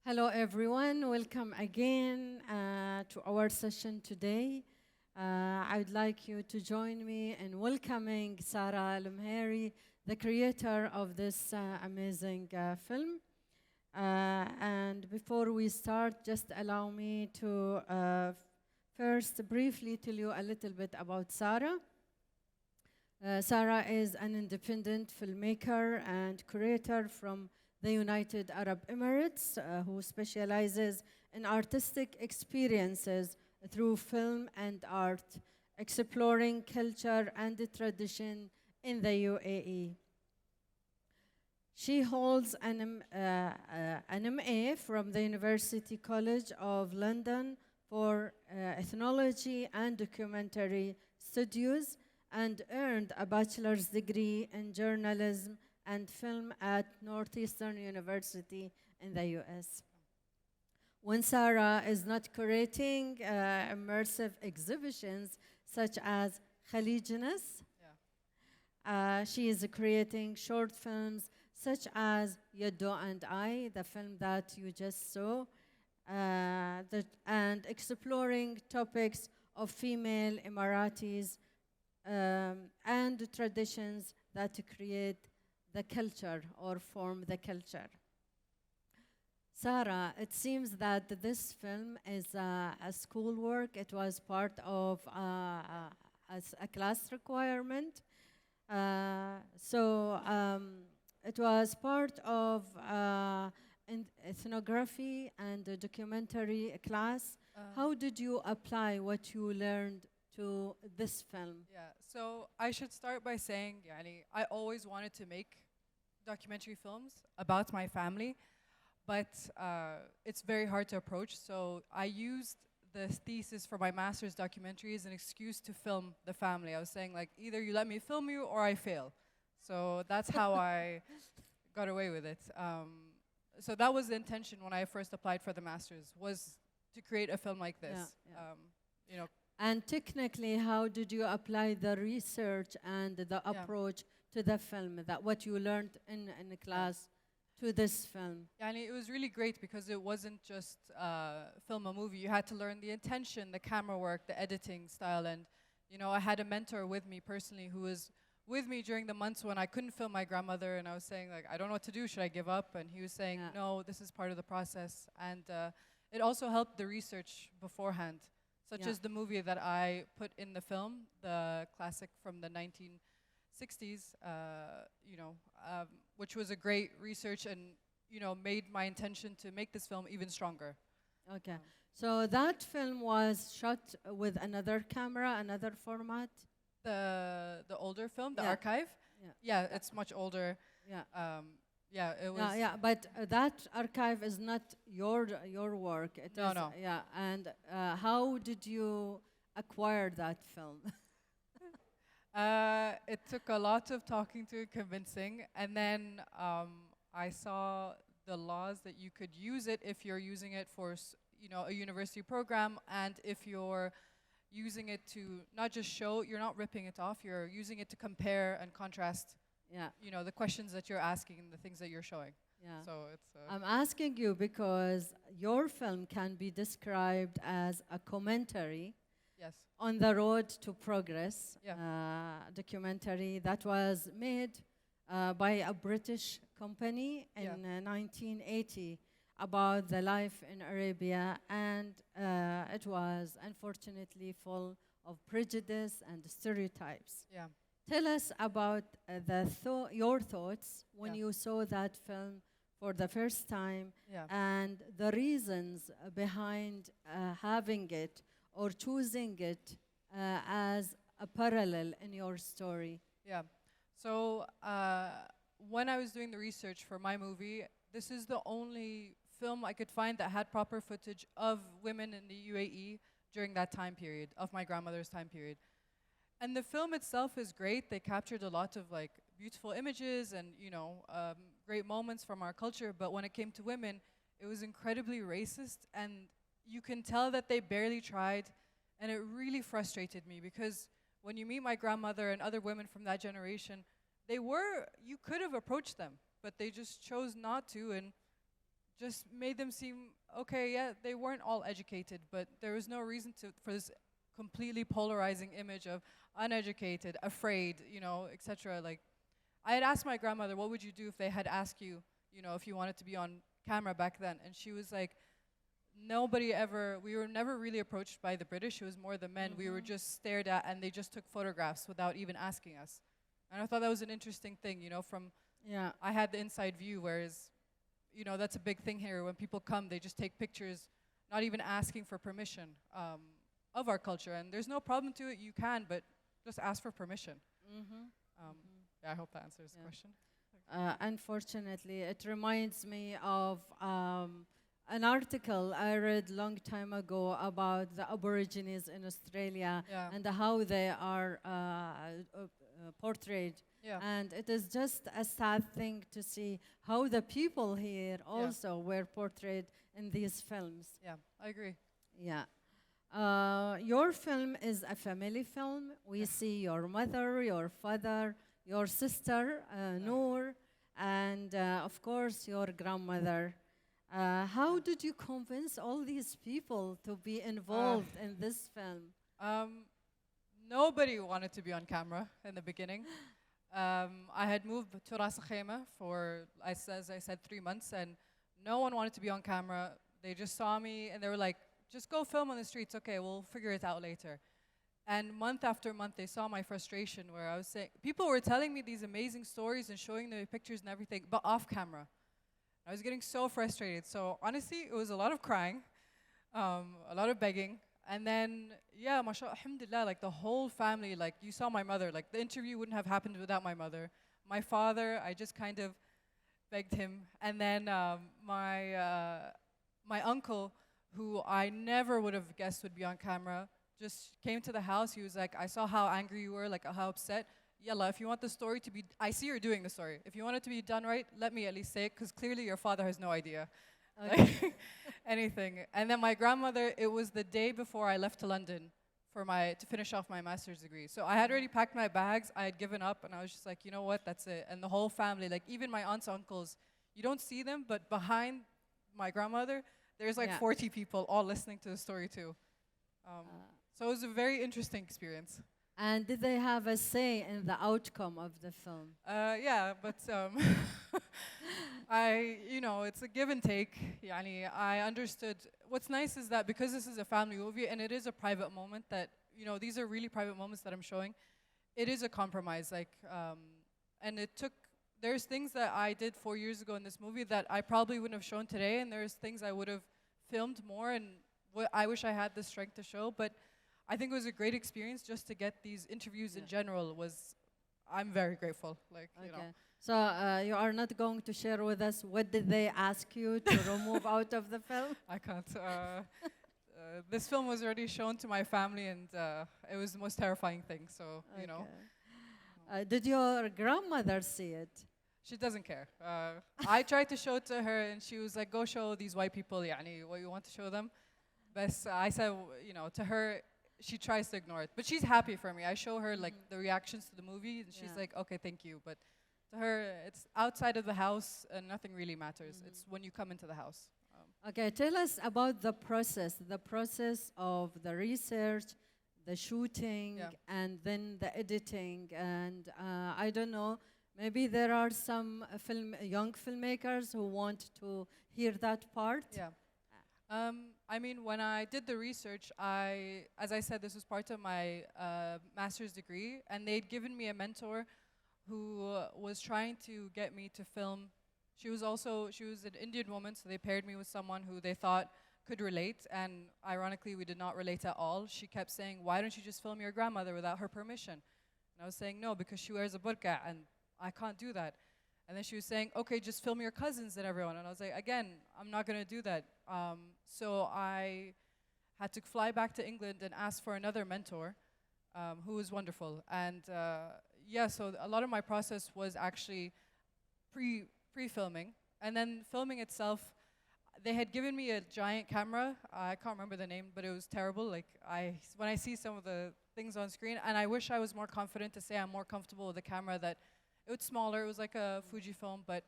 Hello, everyone. Welcome again to our session today. I would like you to join me in welcoming Sarah المهيري, the creator of this amazing film. And before we start, just allow me to first briefly tell you a little bit about Sarah. Sarah is an independent filmmaker and creator from the United Arab Emirates who specializes in artistic experiences through film and art, exploring culture and tradition in the UAE. She holds an MA from the University College of London for ethnology and documentary studies and earned a bachelor's degree in journalism and film at Northeastern University in the US. When Sarah is not curating immersive exhibitions such as Khalijinas, she is creating short films such as Yaddo and I, the film that you just saw, and exploring topics of female Emiratis and traditions that create the culture or form the culture. Sarah, it seems that this film is a schoolwork. It was part of a class requirement. It was part of ethnography and a documentary class. How did you apply what you learned to this film? Yeah, so I should start by saying, yani, I always wanted to make documentary films about my family, but it's very hard to approach. So I used the thesis for my master's documentary as an excuse to film the family. I was saying, like, either you let me film you or I fail. So that's how I got away with it. So that was the intention when I first applied for the master's, was to create a film like this. You know. And technically, how did you apply the research and the approach to the film, that what you learned in the class to this film? Yeah, and it was really great because it wasn't just film a movie. You had to learn the intention, the camera work, the editing style. And, you know, I had a mentor with me personally who was with me during the months when I couldn't film my grandmother. And I was saying, like, I don't know what to do. Should I give up? And he was saying, no, this is part of the process. And it also helped the research beforehand, such as the movie that I put in the film, the classic from the 1960s, which was a great research and, you know, made my intention to make this film even stronger. Okay. So that film was shot with another camera, another format? The older film, the archive? Yeah, it's much older. It was. But that archive is not your work. It is, no. Yeah, and how did you acquire that film? It took a lot of talking to, convincing, and then I saw the laws that you could use it if you're using it for, a university program, and if you're using it to not just show, you're not ripping it off, you're using it to compare and contrast. The questions that you're asking and the things that you're showing. So it's. I'm asking you because your film can be described as a commentary. Yes. On the Road to Progress, documentary that was made by a British company in 1980 about the life in Arabia, and it was unfortunately full of prejudice and stereotypes. Yeah. Tell us about your thoughts when you saw that film for the first time and the reasons behind having it or choosing it as a parallel in your story. Yeah. So when I was doing the research for my movie, this is the only film I could find that had proper footage of women in the UAE during that time period, of my grandmother's time period. And the film itself is great. They captured a lot of like beautiful images and great moments from our culture. But when it came to women, it was incredibly racist, and you can tell that they barely tried, and it really frustrated me because when you meet my grandmother and other women from that generation, you could have approached them, but they just chose not to, and just made them seem okay. Yeah, they weren't all educated, but there was no reason for this completely polarizing image of uneducated, afraid, etc. Like, I had asked my grandmother, what would you do if they had asked you, if you wanted to be on camera back then? And she was like, we were never really approached by the British. It was more the men. We were just stared at, and they just took photographs without even asking us. And I thought that was an interesting thing, Yeah. I had the inside view, whereas, that's a big thing here. When people come, they just take pictures, not even asking for permission of our culture. And there's no problem to it. You can, but just ask for permission. Yeah, I hope that answers the question. Unfortunately, it reminds me of an article I read long time ago about the Aborigines in Australia and how they are portrayed. Yeah. And it is just a sad thing to see how the people here also were portrayed in these films. Yeah, I agree. Yeah. Your film is a family film. We see your mother, your father, your sister, Noor, and of course your grandmother. How did you convince all these people to be involved in this film? Nobody wanted to be on camera in the beginning. I had moved to Ras Al Khaimah for, as I said, 3 months, and no one wanted to be on camera. They just saw me, and they were like, just go film on the streets. Okay, we'll figure it out later. And month after month, they saw my frustration, where I was saying, people were telling me these amazing stories and showing the pictures and everything, but off camera. I was getting so frustrated. So honestly, it was a lot of crying, a lot of begging. And then, yeah, mashallah, alhamdulillah, like the whole family, like you saw my mother, like the interview wouldn't have happened without my mother. My father, I just kind of begged him. And then my uncle, who I never would have guessed would be on camera, just came to the house. He was like, I saw how angry you were, like how upset. Yalla, if you want the story to be, I see you're doing the story. If you want it to be done right, let me at least say it, because clearly your father has no idea. Okay. Like, anything. And then my grandmother, it was the day before I left to London to finish off my master's degree. So I had already packed my bags, I had given up, and I was just like, you know what, that's it. And the whole family, like even my aunts, uncles, you don't see them, but behind my grandmother, there's like 40 people all listening to the story too. So it was a very interesting experience. And did they have a say in the outcome of the film? Yeah, but it's a give and take. Yani, I understood. What's nice is that because this is a family movie and it is a private moment that, these are really private moments that I'm showing, it is a compromise. Like, and there's things that I did 4 years ago in this movie that I probably wouldn't have shown today, and there's things I would have filmed more, and I wish I had the strength to show, but I think it was a great experience just to get these interviews in general. I'm very grateful. Like, So you are not going to share with us what did they ask you to remove out of the film? I can't. This film was already shown to my family, and it was the most terrifying thing. So did your grandmother see it? She doesn't care. I tried to show it to her, and she was like, "Go show these white people, yani, what you want to show them." But I said, to her, she tries to ignore it, but she's happy for me. I show her like the reactions to the movie, and she's like, "Okay, thank you." But to her, it's outside of the house, and nothing really matters. It's when you come into the house. Okay, tell us about the process of the research, the shooting, and then the editing. And I don't know, maybe there are some young filmmakers who want to hear that part. Yeah. I mean, when I did the research, as I said, this was part of my master's degree, and they'd given me a mentor who was trying to get me to film. She was an Indian woman, so they paired me with someone who they thought could relate, and ironically, we did not relate at all. She kept saying, "Why don't you just film your grandmother without her permission?" And I was saying, "No, because she wears a burqa, and I can't do that." And then she was saying, "Okay, just film your cousins and everyone." And I was like, "Again, I'm not going to do that." So I had to fly back to England and ask for another mentor who was wonderful. And so a lot of my process was actually pre-filming. And then filming itself, they had given me a giant camera. I can't remember the name, but it was terrible. Like when I see some of the things on screen, and I wish I was more confident to say I'm more comfortable with a camera that it was smaller. It was like a Fujifilm, but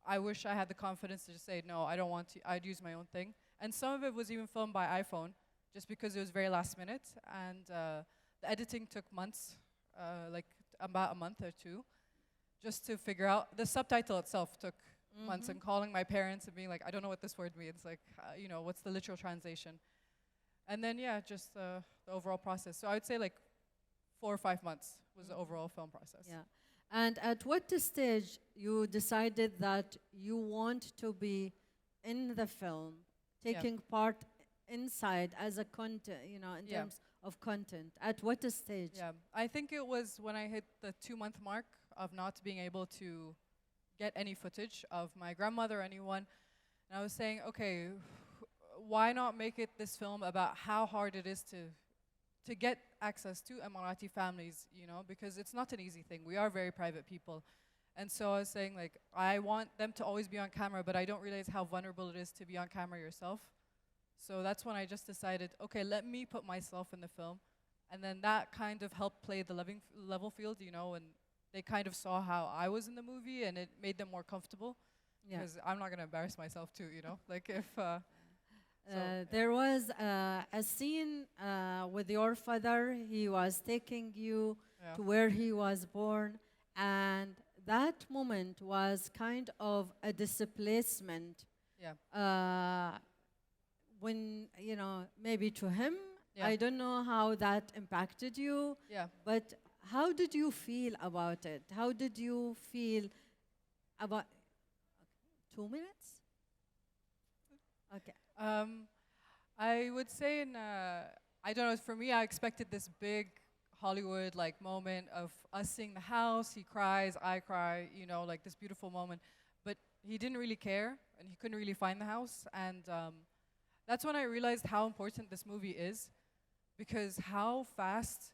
I wish I had the confidence to just say, no, I don't want to. I'd use my own thing. And some of it was even filmed by iPhone, just because it was very last minute. And the editing took months, like about a month or two, just to figure out. The subtitle itself took months, and calling my parents and being like, I don't know what this word means. Like, what's the literal translation? And then, yeah, just the overall process. So I would say like 4 or 5 months was the overall film process. Yeah. And at what stage you decided that you want to be in the film, taking part inside as a content, in terms of content? At what stage? Yeah, I think it was when I hit the 2-month mark of not being able to get any footage of my grandmother or anyone. And I was saying, okay, why not make it this film about how hard it is to get access to Emirati families, because it's not an easy thing. We are very private people. And so I was saying, like, I want them to always be on camera, but I don't realize how vulnerable it is to be on camera yourself. So that's when I just decided, okay, let me put myself in the film. And then that kind of helped play the level field, and they kind of saw how I was in the movie, and it made them more comfortable. Because I'm not going to embarrass myself too, like if... there was a scene with your father. He was taking you to where he was born, and that moment was kind of a displacement. When, maybe to him, I don't know how that impacted you, but how did you feel about it? How did you feel about... 2 minutes? Okay. I would say I don't know, for me, I expected this big Hollywood moment of us seeing the house, he cries, I cry, like this beautiful moment. But he didn't really care, and he couldn't really find the house. And that's when I realized how important this movie is, because how fast,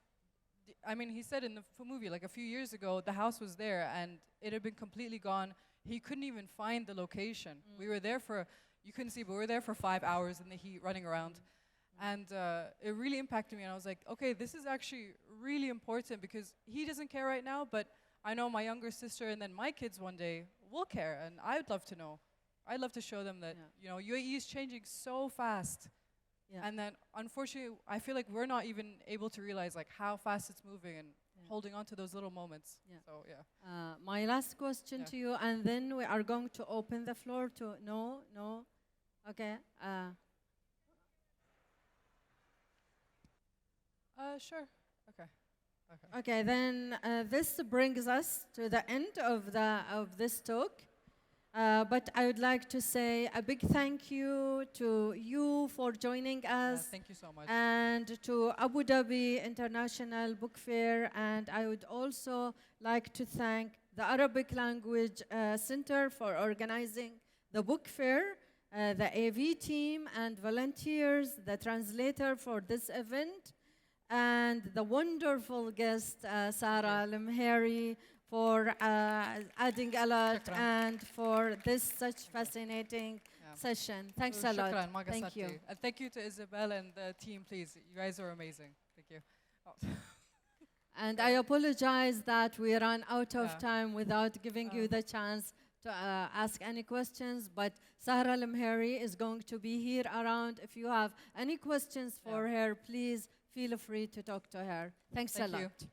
he said in the movie, like a few years ago, the house was there and it had been completely gone. He couldn't even find the location. We were there you couldn't see, but we were there for 5 hours in the heat running around. And it really impacted me. And I was like, okay, this is actually really important, because he doesn't care right now, but I know my younger sister and then my kids one day will care. And I would love to know. I'd love to show them that, UAE is changing so fast. And then, unfortunately, I feel like we're not even able to realize how fast it's moving and holding on to those little moments. So, my last question to you, and then we are going to open the floor to... No? Okay. Sure. Okay. Okay, then this brings us to the end of this talk. But I would like to say a big thank you to you for joining us. Thank you so much. And to Abu Dhabi International Book Fair. And I would also like to thank the Arabic Language Center for organizing the book fair, the AV team and volunteers, the translator for this event, and the wonderful guest, Sarah المهيري, for adding a lot and for this such fascinating session. Thanks a lot. Thank you. And thank you to Isabel and the team, please. You guys are amazing. Thank you. And I apologize that we ran out of time without giving you the chance to ask any questions, but Sarah المهيري is going to be here around. If you have any questions for her, please feel free to talk to her. Thanks a lot. Thank you.